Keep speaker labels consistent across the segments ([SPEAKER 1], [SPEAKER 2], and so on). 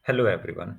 [SPEAKER 1] Hello everyone.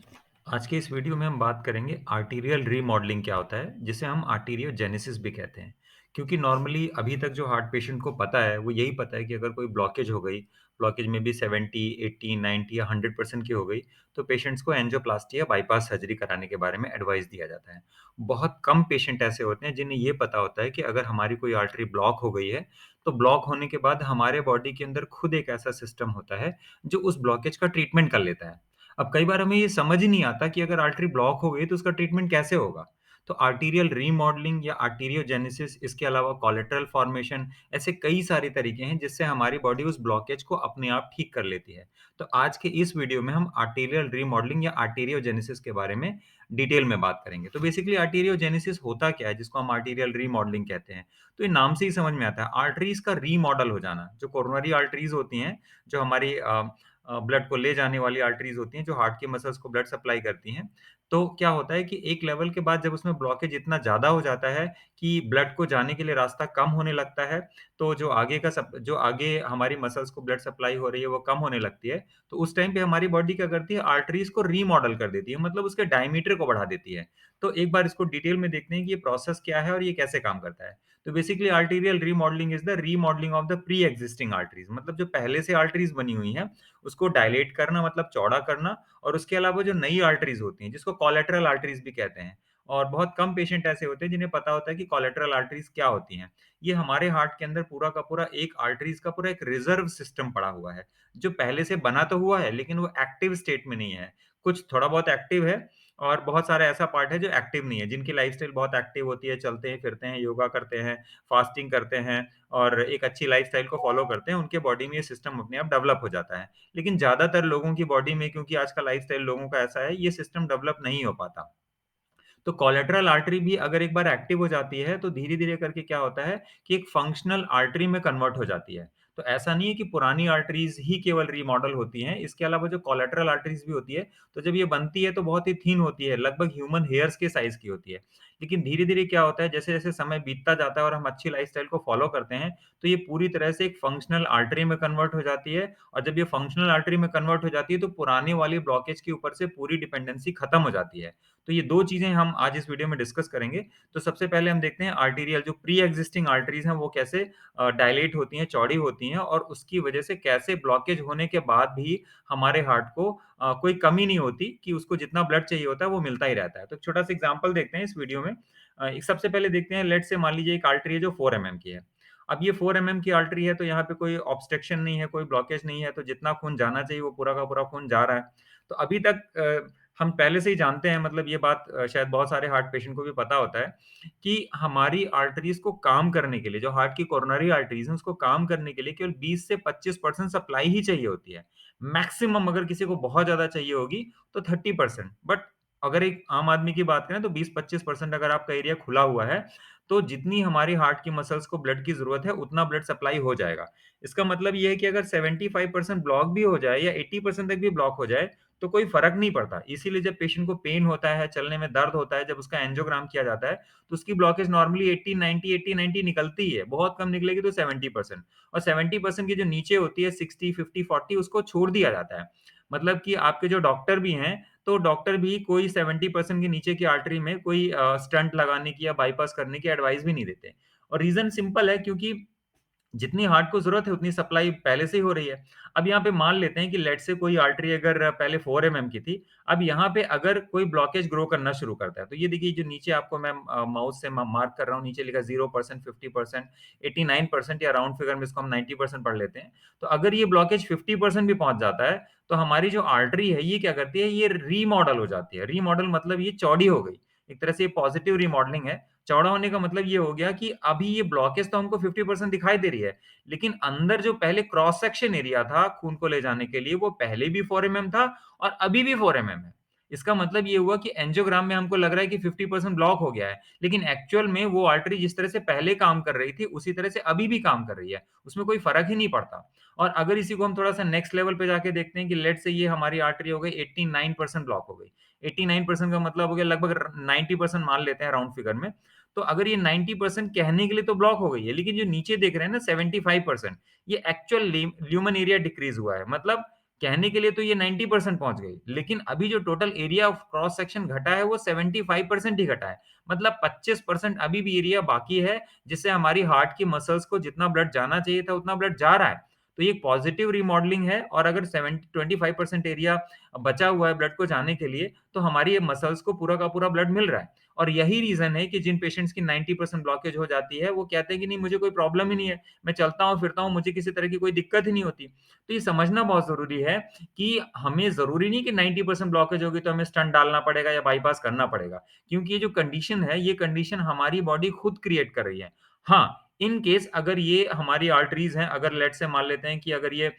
[SPEAKER 1] आज के इस वीडियो में हम बात करेंगे आर्टीरियल रीमॉडलिंग क्या होता है, जिसे हम आर्टीरियोजेनेसिस भी कहते हैं। क्योंकि नॉर्मली अभी तक जो हार्ट पेशेंट को पता है वो यही पता है कि अगर कोई ब्लॉकेज हो गई, ब्लॉकेज में भी 70 80 90 या 100% की हो गई, तो पेशेंट्स को एंजियोप्लास्टी या बाईपास सर्जरी कराने के बारे में एडवाइस दिया जाता है। बहुत कम पेशेंट ऐसे होते हैं जिन्हें ये पता होता है कि अगर हमारी कोई आर्टरी ब्लॉक हो गई है, तो ब्लॉक होने के बाद हमारे बॉडी के अंदर खुद एक ऐसा सिस्टम होता है जो उस ब्लॉकेज का ट्रीटमेंट कर लेता है। अब कई बार हमें ये समझ ही नहीं आता कि अगर आर्टरी ब्लॉक हो गई तो उसका ट्रीटमेंट कैसे होगा। तो आर्टीरियल रीमॉडलिंग या आर्टीरियोजेनेसिस, इसके अलावा कोलेटरल फॉर्मेशन, ऐसे कई सारे तरीके हैं जिससे हमारी बॉडी उस ब्लॉकेज को अपने आप ठीक कर लेती है। तो आज के इस वीडियो में हम आर्टीरियल रीमॉडलिंग या आर्टीरियोजेनेसिस के बारे में डिटेल में बात करेंगे। तो बेसिकली आर्टीरियोजेनेसिस होता क्या है जिसको हम आर्टीरियल रीमॉडलिंग कहते हैं। तो ये नाम से ही समझ में आता है, आर्टरीज का रीमॉडल हो जाना। जो कोरोनरी आर्टरीज होती हैं, जो हमारी ब्लड को ले जाने वाली आर्टरीज होती हैं, जो हार्ट की मसल्स को ब्लड सप्लाई करती हैं। तो क्या होता है कि एक लेवल के बाद जब उसमें ब्लॉकेज इतना ज़्यादा हो जाता है कि ब्लड को जाने के लिए रास्ता कम होने लगता है, तो जो आगे हमारी मसल्स को ब्लड सप्लाई हो रही है वो कम होने लगती है। तो उस टाइम पे हमारी बॉडी क्या करती है, आर्टरीज को रीमॉडल कर देती है, मतलब उसके डायमीटर को बढ़ा देती है। तो एक बार इसको डिटेल में देखते हैं कि ये प्रोसेस क्या है और ये कैसे काम करता है। तो basically arterial remodelling is the remodelling of the pre existing arteries, मतलब जो पहले से आर्टरीज बनी हुई हैं उसको डायलेट करना, मतलब चौड़ा करना। और उसके अलावा जो नई आर्टरीज होती हैं जिसको कोलेटरल आर्टरीज भी कहते हैं। और बहुत कम पेशेंट ऐसे होते हैं जिन्हें पता होता है कि कोलेटरल आर्टरीज क्या होती हैं। ये हमारे हार्ट के अंदर पूरा का पूरा एक आर्टरीज का पूरा एक रिजर्व सिस्टम पड़ा हुआ है, जो पहले से बना तो हुआ है लेकिन वो एक्टिव स्टेट में नहीं है। कुछ थोड़ा बहुत एक्टिव है और बहुत सारा ऐसा पार्ट है जो एक्टिव नहीं है, जिनकी लाइफस्टाइल बहुत एक्टिव होती है, चलते हैं फिरते हैं, योगा करते हैं, फास्टिंग करते हैं और एक अच्छी लाइफस्टाइल को फॉलो करते हैं, उनके बॉडी में ये सिस्टम अपने आप डेवलप हो जाता है। लेकिन ज़्यादातर लोगों की बॉडी में, क्योंकि आज का लाइफ़स्टाइल लोगों का ऐसा है, ये सिस्टम डेवलप नहीं हो पाता। तो कोलेटरल आर्टरी भी अगर एक बार एक्टिव हो जाती है, तो धीरे-धीरे करके क्या होता है कि एक फंक्शनल आर्टरी में कन्वर्ट हो जाती है। तो ऐसा नहीं है कि पुरानी आर्टरीज़ ही केवल रीमॉडल होती हैं, इसके अलावा जो कोलेटरल आर्टरीज़ भी होती है, तो जब ये बनती है तो बहुत ही थिन होती है, लगभग ह्यूमन हेयर्स के साइज़ की होती है। लेकिन धीरे-धीरे क्या होता है, जैसे-जैसे समय बीतता जाता है और हम अच्छी लाइफ़स्टाइल को फ़ॉलो करते हैं, तो ये पूरी तरह से एक फंक्शनल आर्टरी में कन्वर्ट हो जाती है। और जब ये फंक्शनल आर्टरी में कन्वर्ट हो जाती है, तो पुराने वाली ब्लॉकेज के ऊपर से पूरी डिपेंडेंसी खत्म हो जाती है। तो ये 2 चीज़ें हम आज इस वीडियो में डिस्कस करेंगे। तो सबसे पहले हम देखते हैं आर्टीरियल जो प्री एक्जिस्टिंग आर्टरीज़ हैं वो कैसे डायलेट होती हैं, चौड़ी होती हैं और उसकी वजह से कैसे ब्लॉकेज होने के बाद भी हमारे हार्ट को कोई कमी नहीं होती कि उसको जितना ब्लड चाहिए होता है वो मिलता ही रहता है। तो छोटा-सा एग्ज़ाम्पल देखते हैं इस वीडियो में। एक सबसे पहले देखते हैं, लेट्स से मान लीजिए एक आर्टरी है जो 4 एमएम की है। अब ये 4 एमएम की आर्टरी है तो यहाँ पे कोई ऑब्स्ट्रक्शन नहीं है, कोई ब्लॉकेज नहीं है, तो जितना खून जाना चाहिए वो पूरा का पूरा खून जा रहा है। तो अभी तक हम पहले से ही जानते हैं, मतलब ये बात शायद बहुत सारे हार्ट पेशेंट को भी पता होता है कि हमारी आर्टरीज़ को काम करने के लिए, जो हार्ट की कोरोनरी आर्टरीज़ हैं, उसको काम करने के लिए केवल 20 से 25% सप्लाई ही चाहिए होती है। मैक्सिमम अगर किसी को बहुत ज़्यादा चाहिए होगी तो 30%, बट अगर एक आम आदमी की बात करें तो 20-25% अगर आपका एरिया खुला हुआ है, तो जितनी हमारी हार्ट की मसल्स को ब्लड की ज़रूरत है, उतना ब्लड सप्लाई हो जाएगा। इसका मतलब ये है कि अगर 75% ब्लॉक भी हो जाए या 80% तक भी ब्लॉक हो जाए, तो कोई फ़र्क नहीं पड़ता। इसीलिए जब पेशेंट को पेन होता है, चलने में दर्द होता है, जब उसका एंजियोग्राम किया जाता है, तो उसकी ब्लॉकेज नॉर्मली 80-90 निकलती ही है। बहुत कम निकलेगी तो 70%, और 70% की जो नीचे होती है 60, 50, 40, उसको छोड़ दिया जाता है। मतलब कि आपके जो डॉक्टर भी हैं, तो डॉक्टर भी कोई 70% के नीचे की आर्टरी में कोई स्टंट लगाने की या बाईपास करने की एडवाइस भी नहीं देते। और रीज़न सिंपल है, क्योंकि जितनी हार्ट को ज़रूरत है उतनी सप्लाई पहले से ही हो रही है। अब यहाँ पे मान लेते हैं कि लेट्स से कोई आर्टरी अगर पहले 4 एमएम की थी, अब यहाँ पे अगर कोई ब्लॉकेज ग्रो करना शुरू करता है, तो ये देखिए जो नीचे आपको मैं माउस से म मार्क कर रहा हूँ, नीचे लिखा 0%, 50%, 89% या राउंड फिगर में इसको हम 90% पढ़ लेते हैं। तो अगर ये ब्लॉकेज 50% भी पहुँच जाता है, तो हमारी जो आर्टरी है ये क्या करती है, ये रीमॉडल हो जाती है। रीमॉडल मतलब ये चौड़ी हो गई। एक तरह से ये पॉजिटिव रीमॉडलिंग है। चौड़ा होने का मतलब ये हो गया कि अभी ये ब्लॉकेज तो हमको 50% दिखाई दे रही है, लेकिन अंदर जो पहले क्रॉस सेक्शन एरिया था खून को ले जाने के लिए, वो पहले भी 4 एमएम था और अभी भी 4 एमएम है। इसका मतलब ये हुआ कि एंजियोग्राम में हमको लग रहा है कि 50% ब्लॉक हो गया है, लेकिन एक्चुअल में वो आर्टरी जिस तरह से पहले काम कर रही थी, उसी तरह से अभी भी काम कर रही है। उसमें कोई फ़र्क ही नहीं पड़ता। और अगर इसी को हम थोड़ा-सा नेक्स्ट लेवल पे जाके देखते हैं कि लेट्स से ये हमारी आर्टरी हो गई 89% ब्लॉक हो गई। 89% का मतलब हो गया लगभग 90% मान लेते हैं राउंड फिगर में। तो अगर ये 90% कहने के लिए तो ब्लॉक हो गई है, लेकिन जो नीचे देख रहे हैं ना 75%, ये एक्चुअल ल्यूमेन एरिया डिक्रीज़ हुआ है। मतलब कहने के लिए तो ये 90% पहुंच गई, लेकिन अभी जो total area of cross section घटा है वो 75% ही घटा है। मतलब 25% अभी भी एरिया बाकी है, जिससे हमारी हार्ट की मसल्स को जितना ब्लड जाना चाहिए था उतना ब्लड जा रहा है। तो ये पॉजिटिव रिमॉडलिंग है, और अगर 25% एरिया बचा हुआ है ब्लड को जाने के लिए, तो हमारी ये मसल्स को पूरा का पूरा ब्लड मिल रहा है। और यही रीजन है कि जिन पेशेंट्स की 90% ब्लॉकेज हो जाती है, वो कहते हैं कि नहीं, मुझे कोई प्रॉब्लम ही नहीं है, मैं चलता हूँ फिरता हूँ, मुझे किसी तरह की कोई दिक्कत ही नहीं होती। तो ये समझना बहुत जरूरी है कि हमें जरूरी नहीं कि 90% ब्लॉकेज होगी तो हमें स्टंट डालना पड़ेगा या बाईपास करना पड़ेगा, क्योंकि ये जो कंडीशन है, ये कंडीशन हमारी बॉडी खुद क्रिएट कर रही है। हाँ, इन केस अगर ये हमारी आर्टरीज हैं, अगर लेट से मान लेते हैं कि अगर ये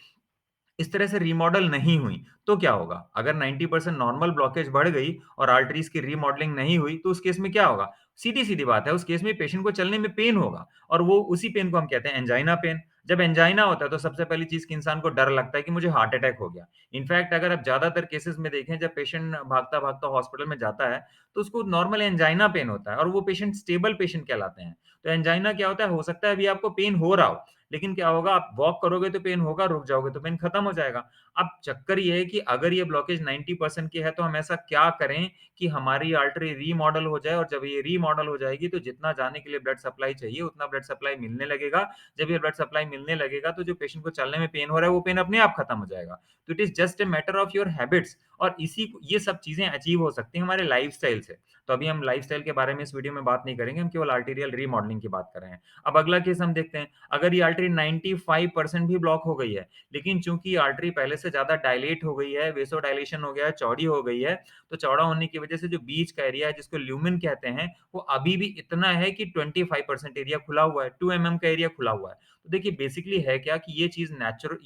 [SPEAKER 1] इस तरह से रीमॉडल नहीं हुई, तो क्या होगा? अगर 90% नॉर्मल ब्लॉकेज बढ़ गई और आर्टरीज की रीमॉडलिंग नहीं हुई, तो उस केस में क्या होगा? सीधी-सीधी बात है, उस केस में पेशेंट को चलने में पेन होगा, और वो उसी पेन को हम कहते हैं एंजाइना पेन। जब एंजाइना होता है, तो सबसे पहली चीज़ कि इंसान को डर लगता है कि मुझे हार्ट अटैक हो गया। इनफैक्ट अगर आप ज़्यादातर केसेज़ में देखें, जब पेशेंट भागता-भागता हॉस्पिटल में जाता है, तो उसको नॉर्मल एंजाइना पेन होता है, और वो पेशेंट स्टेबल पेशेंट कहलाते हैं। तो एंजाइना क्या होता है? हो सकता है अभी आपको पेन हो रहा हो, लेकिन क्या होगा, आप वॉक करोगे तो पेन होगा, रुक जाओगे तो पेन खत्म हो जाएगा। अब चक्कर ये है कि अगर ये ब्लॉकेज 90% की है, तो हम ऐसा क्या करें कि हमारी आर्टरी रीमॉडल हो जाए, और जब ये रीमॉडल हो जाएगी, तो जितना जाने के लिए ब्लड सप्लाई चाहिए उतना ब्लड सप्लाई मिलने लगेगा। जब ये ब्लड सप्लाई मिलने लगेगा, तो जो पेशेंट को चलने में पेन हो रहा है, वो पेन अपने आप खत्म हो जाएगा। तो it is just a matter of your habits, और ये सब चीजें अचीव हो सकती हैं हमारे लाइफस्टाइल से। तो अभी हम लाइफस्टाइल के बारे में इस वीडियो में बात नहीं करेंगे, हम केवल आर्टीरियल रीमॉडलिंग की बात कर रहे हैं। अब अगला केस हम देखते हैं। अगर ये आर्टरी 95% भी ब्लॉक हो गई है, लेकिन चूंकि आर्टरी पहले से ज्यादा डायलेट हो गई है, वेसो डायलेशन हो गया है, चौड़ी हो गई है, तो चौड़ा होने की वजह से जो बीच का एरिया है, जिसको ल्यूमेन कहते हैं, वो अभी भी इतना है कि 25% एरिया खुला हुआ है, 2 mm का एरिया खुला हुआ है। तो देखिए, बेसिकली है क्या कि ये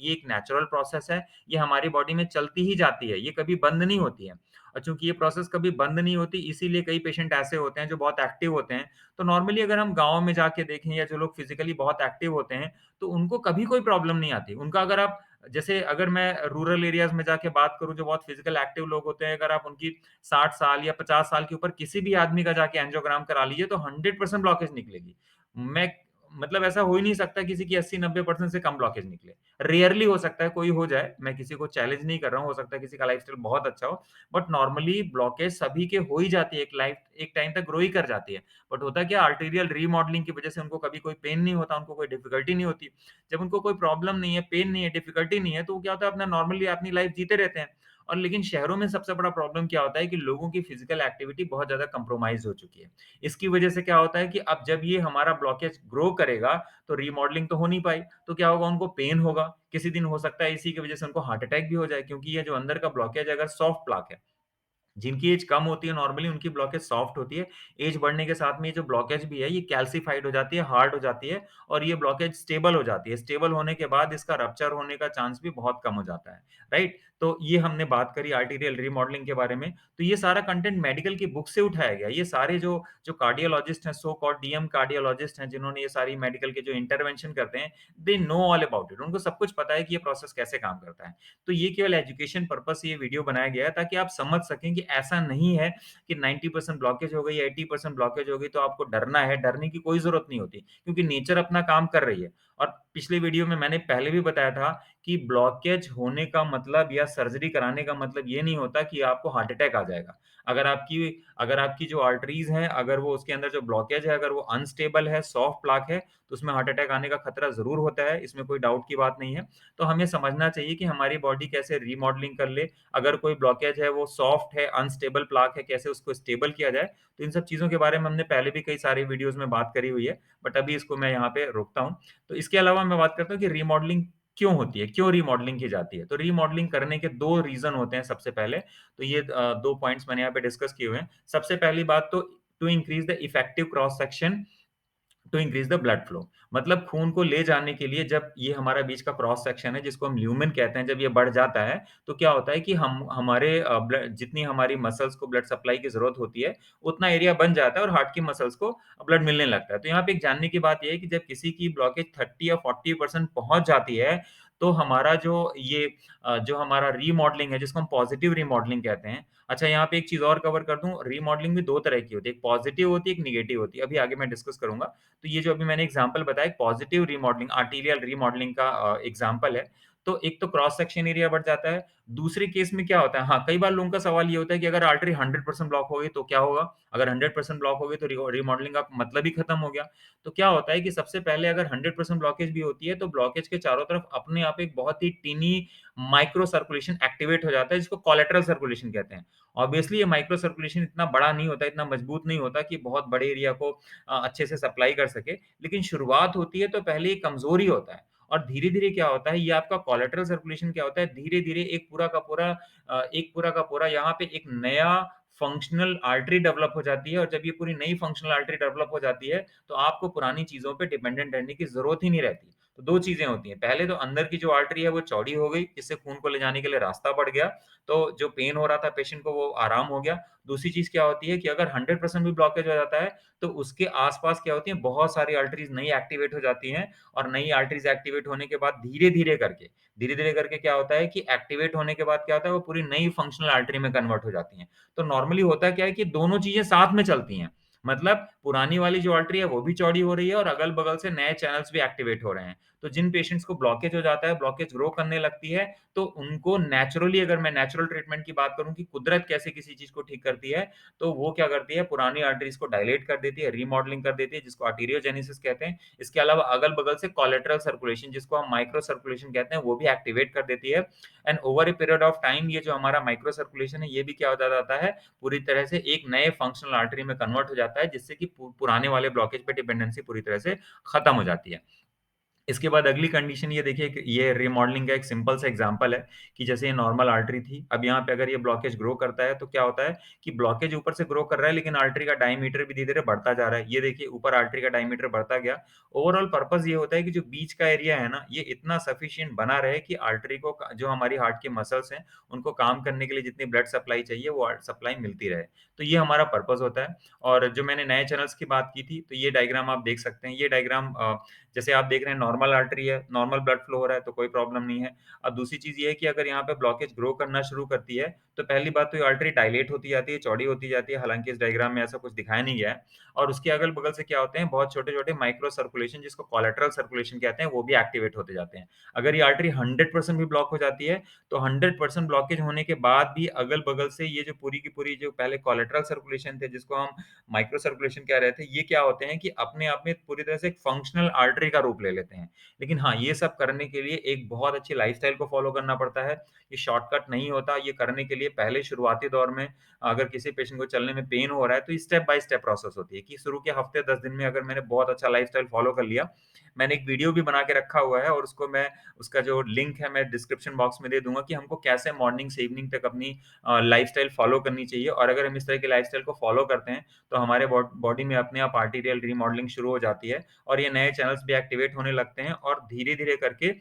[SPEAKER 1] एक नेचुरल प्रोसेस है, ये हमारी बॉडी में चलती ही जाती है, ये कभी बंद नहीं होती है। और चूंकि ये प्रोसेस कभी बंद नहीं होती, इसीलिए कई पेशेंट ऐसे होते हैं जो बहुत एक्टिव होते हैं। तो नॉर्मली अगर हम गाँव में जाके देखें, या जो लोग फिजिकली बहुत एक्टिव होते हैं, तो उनको कभी कोई प्रॉब्लम नहीं आती। उनका अगर आप जैसे अगर मैं रूरल एरियाज़ में जाके बात करूँ, जो बहुत फिजिकल एक्टिव लोग होते हैं, अगर आप उनकी 60 साल या 50 साल के ऊपर किसी भी आदमी का जाके एंजियोग्राम करा लीजिए, तो 100% ब्लॉकेज निकलेगी। मैं मतलब ऐसा हो ही नहीं सकता किसी की 80-90% से कम ब्लॉकेज निकले। रेयरली हो सकता है कोई हो जाए, मैं किसी को चैलेंज नहीं कर रहा हूँ, हो सकता है किसी का लाइफ़स्टाइल बहुत अच्छा हो, बट नॉर्मली ब्लॉकेज सभी के हो ही जाती है, एक टाइम तक ग्रो ही कर जाती है। बट होता क्या, आर्टेरियल रीमॉडलिंग की वजह से उनको कभी कोई पेन नहीं होता, उनको कोई डिफिकल्टी नहीं होती। जब उनको कोई प्रॉब्लम नहीं है, पेन नहीं है, डिफिकल्टी नहीं है, तो वो क्या होता है, अपना नॉर्मली अपनी लाइफ जीते रहते हैं। और लेकिन शहरों में सबसे बड़ा प्रॉब्लम क्या होता है कि लोगों की फिजिकल एक्टिविटी बहुत ज्यादा कंप्रोमाइज हो चुकी है। इसकी वजह से क्या होता है कि अब जब ये हमारा ब्लॉकेज ग्रो करेगा, तो रीमॉडलिंग तो हो नहीं पाई, तो क्या होगा, उनको पेन होगा, किसी दिन हो सकता है इसी की वजह से उनको हार्ट अटैक भी हो जाए, क्योंकि ये जो अंदर का ब्लॉकेज अगर सॉफ्ट प्लाक है, जिनकी एज कम होती है नॉर्मली उनकी ब्लॉकेज सॉफ्ट होती है। एज बढ़ने के साथ में ये जो ब्लॉकेज भी है, ये कैल्सिफाइड हो जाती है, हार्ड हो जाती है, और ये ब्लॉकेज स्टेबल हो जाती है। स्टेबल होने के बाद इसका रप्चर होने का चांस भी बहुत कम हो जाता है, राइट? तो ये हमने बात करी आर्टीरियल रीमॉडलिंग के बारे में। तो ये सारा कंटेंट मेडिकल की बुक से उठाया गया। ये सारे जो जो कार्डियोलॉजिस्ट हैं, सो कॉल्ड डीएम कार्डियोलॉजिस्ट हैं, जिन्होंने ये सारी मेडिकल के जो इंटरवेंशन करते हैं, they know all about it. उनको सब कुछ पता है कि ये प्रोसेस कैसे काम करता है। तो ये केवल एजुकेशन पर्पस से ये वीडियो बनाया गया है, ताकि आप समझ सकें कि ऐसा नहीं है कि 90% ब्लॉकेज हो गई, 80% ब्लॉकेज हो गई तो आपको डरना है। डरने की कोई जरूरत नहीं होती, क्योंकि नेचर अपना काम कर रही है। और पिछले वीडियो में मैंने पहले भी बताया था कि ब्लॉकेज होने का मतलब या सर्जरी कराने का मतलब ये नहीं होता कि आपको हार्ट अटैक आ जाएगा। अगर आपकी जो आर्टरीज हैं, अगर वो उसके अंदर जो ब्लॉकेज है, अगर वो अनस्टेबल है, सॉफ्ट प्लाक है, तो उसमें हार्ट अटैक आने का खतरा जरूर होता है, इसमें कोई डाउट की बात नहीं है। तो हमें समझना चाहिए कि हमारी बॉडी कैसे रीमॉडलिंग कर ले। अगर कोई ब्लॉकेज है, वो सॉफ्ट है, अनस्टेबल प्लाक है, कैसे उसको स्टेबल किया जाए। तो इन सब चीज़ों के बारे में हमने पहले भी कई सारे वीडियोज़ में बात करी हुई है, बट अभी इसको मैं यहाँ पे रोकता हूँ। तो इसके अलावा मैं बात करता हूँ कि रीमॉडलिंग क्यों होती है, क्यों रीमॉडलिंग की जाती है। तो रीमॉडलिंग करने के 2 रीज़न होते हैं सबसे पहले। तो ये 2 पॉइंट्स मैंने यहाँ पे डिस्कस किए हुए हैं। सबसे पहली बात तो to increase the effective cross section to increase the blood flow. मतलब खून को ले जाने के लिए जब ये हमारा बीच का क्रॉस सेक्शन है, जिसको हम ल्यूमेन कहते हैं, जब ये बढ़ जाता है, तो क्या होता है कि हम हमारे जितनी हमारी मसल्स को ब्लड सप्लाई की जरूरत होती है, उतना एरिया बन जाता है और हार्ट की मसल्स को ब्लड मिलने लगता है। तो यहाँ पे एक जानने की बात यह है कि जब किसी की ब्लॉकेज 30 या 40% पहुंच जाती है, तो हमारा जो हमारा रीमॉडलिंग है, जिसको हम पॉजिटिव रीमॉडलिंग कहते हैं। अच्छा, यहाँ पे एक चीज और कवर कर दूं, रीमॉडलिंग भी 2 तरह की होती है, एक पॉजिटिव होती है, एक निगेटिव होती है। अभी आगे मैं डिस्कस करूंगा। तो ये जो अभी मैंने एग्जांपल बताया, पॉजिटिव रीमॉडलिंग, आर्टीरियल रीमॉडलिंग का एग्जांपल है। तो एक तो क्रॉस सेक्शन एरिया बढ़ जाता है। दूसरे केस में क्या होता है, हाँ, कई बार लोगों का सवाल ये होता है कि अगर आर्टरी 100% ब्लॉक हो गई तो क्या होगा? अगर 100% ब्लॉक हो गई तो रीमॉडलिंग का मतलब ही खत्म हो गया। तो क्या होता है कि सबसे पहले अगर 100% ब्लॉकेज भी होती है तो ब्लॉकेज के चारों तरफ अपने आप एक बहुत ही टीनी माइक्रो सर्कुलेशन एक्टिवेट हो जाता है, जिसको कोलैटरल सर्कुलेशन कहते हैं। ऑब्वियसली ये माइक्रो सर्कुलेशन इतना बड़ा नहीं होता, इतना मजबूत नहीं होता कि बहुत बड़े एरिया को अच्छे से सप्लाई कर सके, लेकिन शुरुआत होती है तो पहले ये कमजोर ही होता है। और धीरे-धीरे क्या होता है, ये आपका कोलैटरल सर्कुलेशन क्या होता है, धीरे-धीरे एक पूरा का पूरा यहाँ पे एक नया फंक्शनल आर्टरी डेवलप हो जाती है, और जब ये पूरी नई फंक्शनल आर्टरी डेवलप हो जाती है, तो आपको पुरानी चीज़ों पे डिपेंडेंट रहने की ज़रूरत ही नहीं रहती। तो 2 चीज़ें होती हैं, पहले तो अंदर की जो आर्टरी है वो चौड़ी हो गई, जिससे खून को ले जाने के लिए रास्ता बढ़ गया, तो जो पेन हो रहा था पेशेंट को वो आराम हो गया। दूसरी चीज़ क्या होती है कि अगर 100% भी ब्लॉकेज हो जाता है, तो उसके आस-पास क्या होती है, बहुत सारी आर्टरीज़ नई एक्टिवेट हो जाती हैं, और नई आर्टरीज़ एक्टिवेट होने के बाद धीरे-धीरे करके क्या होता है कि एक्टिवेट होने के बाद क्या होता है, वो पूरी नई फंक्शनल आर्टरी में कन्वर्ट हो जाती हैं। तो नॉर्मली होता क्या है कि दोनों चीज़ें साथ में चलती हैं। मतलब पुरानी वाली जो आर्टरी है वो भी चौड़ी हो रही है, और अगल-बगल से नए चैनल्स भी एक्टिवेट हो रहे हैं। तो जिन पेशेंट्स को ब्लॉकेज हो जाता है, ब्लॉकेज ग्रो करने लगती है, तो उनको नेचुरली, अगर मैं नेचुरल ट्रीटमेंट की बात करूँ कि कुदरत कैसे किसी चीज़ को ठीक करती है, तो वो क्या करती है, पुरानी आर्टरीज़ को डायलेट कर देती है, रीमॉडलिंग कर देती है, जिसको आर्टेरियोजेनेसिस कहते हैं। इसके अलावा अगल-बगल से कोलैटरल सर्कुलेशन, जिसको हम माइक्रो सर्कुलेशन कहते हैं, वो भी एक्टिवेट कर देती है। And over a period of time ये जो हमारा माइक्रो सर्कुलेशन है, ये भी क्या होता जाता है, पूरी तरह से एक नए फंक्शनल आर्टरी में कन्वर्ट हो जाता है, जिससे कि पुराने वाले ब्लॉकेज पे डिपेंडेंसी पूरी तरह से खत्म हो जाती है। इसके बाद अगली कंडीशन ये देखिए कि ये रिमॉडलिंग का एक सिंपल सा एग्जांपल है कि जैसे ये नॉर्मल आर्टरी थी, अब यहाँ पे अगर ये ब्लॉकेज ग्रो करता है तो क्या होता है कि ब्लॉकेज ऊपर से ग्रो कर रहा है, लेकिन आर्टरी का डायमीटर भी धीरे-धीरे बढ़ता जा रहा है। ये देखिए ऊपर आर्टरी का डायमीटर बढ़ता गया। ओवरऑल पर्पस ये होता है कि जो बीच का एरिया है ना, ये इतना सफिशिएंट बना रहे कि आर्टरी को जो हमारी हार्ट के मसल्स हैं, उनको काम करने के लिए जितनी ब्लड सप्लाई चाहिए वो सप्लाई मिलती रहे। तो ये हमारा पर्पस होता है। और जो मैंने नए चैनल्स की बात की थी, तो ये डायग्राम आप देख सकते हैं। ये डायग्राम जैसे आप देख रहे हैं नॉर्मल आर्टरी है, नॉर्मल ब्लड फ्लो हो रहा है तो कोई प्रॉब्लम नहीं है। अब दूसरी चीज़ ये है कि अगर यहाँ पे ब्लॉकेज ग्रो करना शुरू करती है, तो पहली बात तो ये आर्टरी डायलेट होती जाती है, चौड़ी होती जाती है, हालाँकि इस डायग्राम में ऐसा कुछ दिखाया नहीं गया है। और उसके अगल-बगल से क्या होते हैं, बहुत छोटे-छोटे माइक्रो सर्कुलेशन, जिसको कोलैटरल सर्कुलेशन कहते हैं, वो भी एक्टिवेट होते जाते हैं। अगर ये आर्टरी 100% भी ब्लॉक हो जाती है, तो 100% ब्लॉकेज होने के बाद भी अगल-बगल से ये जो पूरी की पूरी जो पहले कोलैटरल सर्कुलेशन थे, जिसको हम माइक्रो सर्कुलेशन कह रहे थे, ये क्या होते हैं कि अपने आप में पूरी तरह से एक फंक्शनल आर्टरी का रूप ले लेते हैं। लेकिन हाँ, ये सब करने के लिए एक बहुत अच्छी लाइफ़स्टाइल को फ़ॉलो करना पड़ता है। ये शॉर्टकट नहीं होता, ये करने के लिए पहले शुरुआती दौर में अगर किसी पेशेंट को चलने में पेन हो रहा है, तो स्टेप बाय स्टेप प्रोसेस होती है कि शुरू के हफ़्ते 10 दिन में अगर मैंने बहुत अच्छा लाइफ़स्टाइल फ़ॉलो कर लिया, मैंने एक वीडियो भी बना के रखा हुआ है, और उसका जो लिंक है मैं डिस्क्रिप्शन बॉक्स में दे दूँगा कि हमको कैसे मॉर्निंग से इवनिंग तक अपनी लाइफ़स्टाइल फ़ॉलो करनी चाहिए, और अगर हम इस तरह की लाइफ़स्टाइल को फ़ॉलो करते हैं, तो हमारे बॉडी में अपने आप आर्टीरियल रीमॉडलिंग शुरू हो जाती है, और ये नए चैनल्स भी एक्टिवेट होने लगते हैं, और धीरे-धीरे करके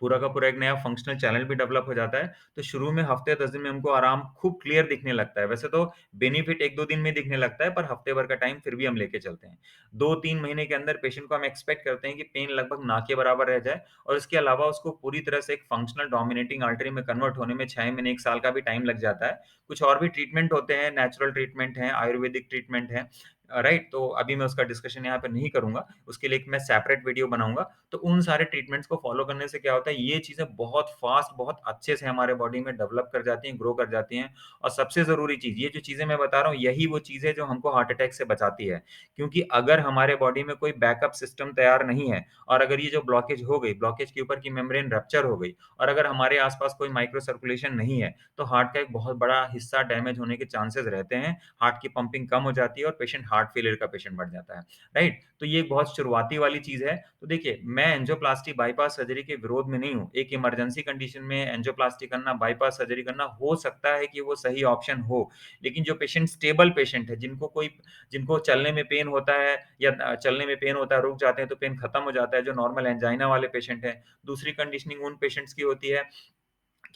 [SPEAKER 1] पूरा का पूरा एक नया फंक्शनल चैनल भी डेवलप हो जाता है। तो शुरू में हफ्ते 10 दिन में हमको आराम खूब क्लियर दिखने लगता है। वैसे तो बेनिफिट 1-2 दिन में दिखने लगता है, पर हफ्ते भर का टाइम फिर भी हम लेके चलते हैं। 2-3 महीने के अंदर पेशेंट को हम एक्सपेक्ट करते हैं कि पेन लगभग ना के बराबर रह जाए, और इसके अलावा उसको पूरी तरह से एक फंक्शनल डोमिनेटिंग आर्टरी में कन्वर्ट होने में 6 महीने 1 साल का भी टाइम लग जाता है। कुछ और भी ट्रीटमेंट होते हैं, नेचुरल ट्रीटमेंट हैं, आयुर्वेदिक ट्रीटमेंट हैं। राइट? तो अभी मैं उसका डिस्कशन यहाँ पे नहीं करूँगा, उसके लिए एक मैं सेपरेट वीडियो बनाऊँगा। तो उन सारे ट्रीटमेंट्स को फ़ॉलो करने से क्या होता है, ये चीज़ें बहुत फ़ास्ट, बहुत अच्छे से हमारे बॉडी में डेवलप कर जाती हैं, ग्रो कर जाती हैं। और सबसे ज़रूरी चीज़, ये जो चीज़ें मैं बता रहा हूँ, यही वो चीज़ है जो हमको हार्ट अटैक से बचाती है। क्योंकि अगर हमारे बॉडी में कोई बैकअप सिस्टम तैयार नहीं है, और अगर ये जो ब्लॉकेज हो गई, ब्लॉकेज के ऊपर की मेम्ब्रेन रप्चर हो गई, और अगर हमारे आस-पास कोई माइक्रो सर्कुलेशन नहीं है, तो हार्ट का एक बहुत बड़ा हिस्सा डैमेज होने के चांसेज़ रहते हैं। हार्ट की पंपिंग कम हो जाती है, और पेशेंट हार्ट फेलियर का पेशेंट बन जाता है। राइट? तो ये एक बहुत शुरुआती वाली चीज़ है। तो देखिए, मैं एंजियोप्लास्टी बाईपास सर्जरी के विरोध में नहीं हूँ। एक इमरजेंसी कंडीशन में एंजियोप्लास्टी करना, बाईपास सर्जरी करना, हो सकता है कि वो सही ऑप्शन हो। लेकिन जो पेशेंट स्टेबल पेशेंट है, जिनको चलने में पेन होता है, या चलने में पेन होता है, रुक जाते हैं तो पेन खत्म हो जाता है, जो नॉर्मल एंजाइना वाले पेशेंट हैं। दूसरी कंडीशनिंग उन पेशेंट्स की होती है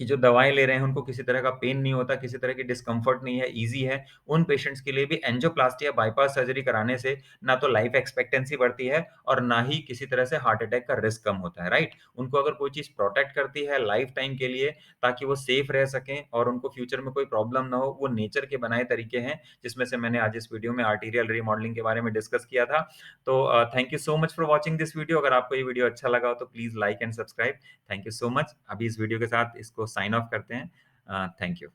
[SPEAKER 1] कि जो दवाएँ ले रहे हैं, उनको किसी तरह का पेन नहीं होता, किसी तरह की डिस्कम्फर्ट नहीं है, ईज़ी है। उन पेशेंट्स के लिए भी एंजियोप्लास्टी या बायपास सर्जरी कराने से ना तो लाइफ एक्सपेक्टेंसी बढ़ती है और ना ही किसी तरह से हार्ट अटैक का रिस्क कम होता है, राइट? उनको अगर कोई चीज़ प्रोटेक्ट करती है लाइफ टाइम के लिए ताकि वो सेफ रह सकें और उनको फ्यूचर में कोई प्रॉब्लम ना हो, वो नेचर के बनाए तरीके हैं, जिसमें से मैंने आज इस वीडियो में आर्टीरियल रीमॉडलिंग के बारे में डिस्कस किया था। तो thank you so much for watching this video. अगर आपको ये वीडियो अच्छा लगा हो तो please like and subscribe. Thank you so much. अभी इस वीडियो के साथ इसको साइन ऑफ करते हैं। Thank you.